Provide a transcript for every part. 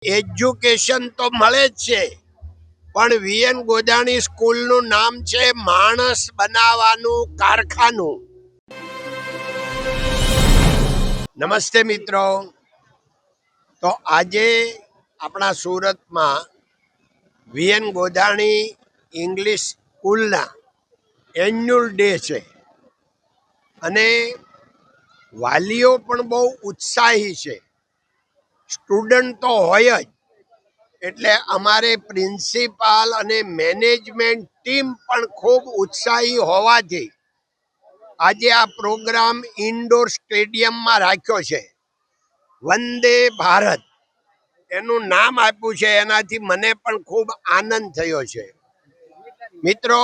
Education તો મળે જ છે, પણ વીએન ગોધાણી સ્કૂલનું નામ છે માણસ બનાવવાનું કારખાનું. નમસ્તે મિત્રો. તો આજે આપણા સુરતમાં વીએન ગોધાણી ઇંગ્લિશ સ્કૂલના એન્યુઅલ ડે છે અને વાલીઓ પણ બહુ ઉત્સાહી છે. સ્ટુડન્ટ તો હોય જ, એટલે અમારે પ્રિન્સિપાલ અને મેનેજમેન્ટ ટીમ પણ ખૂબ ઉત્સાહી હોવાથી આજે આ પ્રોગ્રામ ઇન્ડોર સ્ટેડિયમમાં રાખ્યો છે. વંદે ભારત એનું નામ આપ્યું છે, એનાથી મને પણ ખૂબ આનંદ થયો છે. મિત્રો,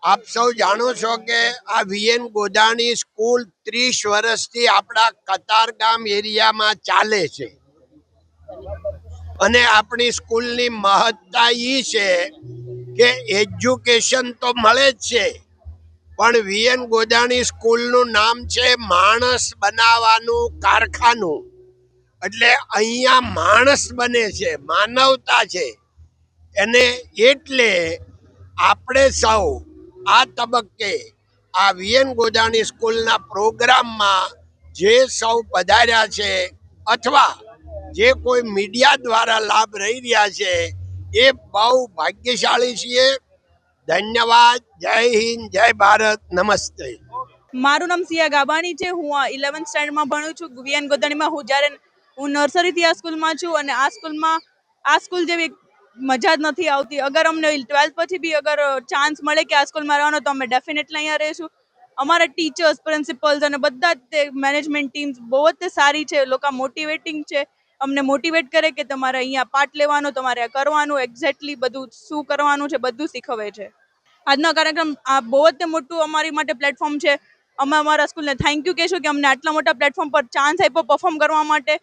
આપ સૌ જાણો છો કે આ વીએન ગોધાણી સ્કૂલ 30 વર્ષથી આપણા કતારગામ એરિયામાં ચાલે છે અને આપણી સ્કૂલની મહત્તા એ છે કે એજ્યુકેશન તો મળે જ છે, પણ વીએન ગોધાણી સ્કૂલનું નામ છે માણસ બનાવવાનું કારખાનું. એટલે અહીંયા માણસ બને છે, માનવતા છે. એને એટલે આપણે સૌ આ તબક્કે આ વીએન ગોધાણી સ્કૂલના પ્રોગ્રામમાં જે સૌ પધાર્યા છે અથવા જે કોઈ મીડિયા દ્વારા લાભ લઈ રહ્યા છે એ બહુ ભાગ્યશાળી છીએ. ધન્યવાદ. જય હિન્દ, જય ભારત, નમસ્તે. મારું નામ સિયા ગાબાણી છે. હું 11th સ્ટેન્ડર્ડમાં ભણું છું વીએન ગોધાણીમાં. હું નર્સરીથી આ સ્કૂલમાં છું અને આ સ્કૂલ જેવી મજા જ નથી આવતી. અગર અમને 12th પછી બી અગર ચાન્સ મળે કે આ સ્કૂલમાં રહેવાનો તો અમે ડેફિનેટલી અહીંયા રહીશું. અમારા ટીચર્સ, પ્રિન્સિપલ્સ અને બધા જ મેનેજમેન્ટ ટીમ્સ બહુ જ સારી છે. લોકો મોટિવેટિંગ છે, અમને મોટિવેટ કરે કે તમારે અહીંયા પાર્ટ લેવાનો, તમારે આ કરવાનું, એક્ઝેક્ટલી બધું શું કરવાનું છે બધું શીખવે છે. આજનો કાર્યક્રમ આ બહુ જ મોટું અમારી માટે પ્લેટફોર્મ છે. અમે અમારા સ્કૂલને થેન્ક યુ કહેશું કે અમને આટલા મોટા પ્લેટફોર્મ પર ચાન્સ આપ્યો પરફોર્મ કરવા માટે.